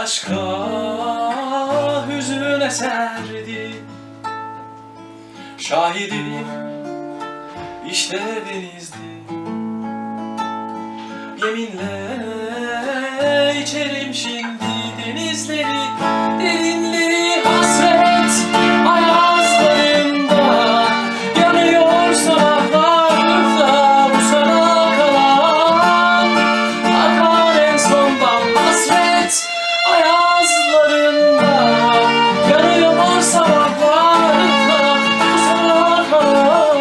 aşka hüzün eserdi. Şahidim işte denizdi. Yeminle içerim şimdi denizleri, derinliği hasret ayazlarında. Yanıyor sabahlarda bu sana kalan, akar en sondan hasret ayazlarında. Yanıyor sabahlarda bu sana kalan,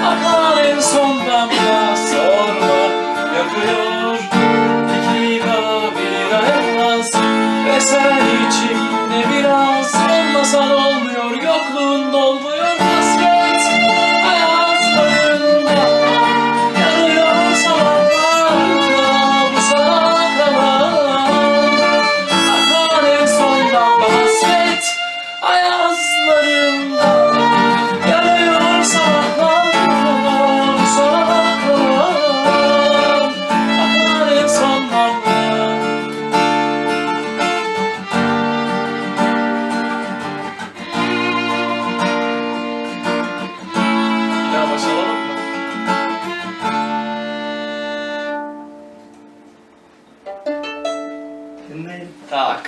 akar en sondan da sorma yakıyor. İki kabira elmas ve sen içimde biraz. Olmasan olmuyor, yokluğun dolmuyor hasret ayazlarında. Yanıyor sabahlarda bu sana kalan, akar en sondan da hasret ayazlarında. Yanıyor sabahlarda bu sana kalan, akar en sondan da. Bir daha başlayalım mı? Dinleyin. Tak.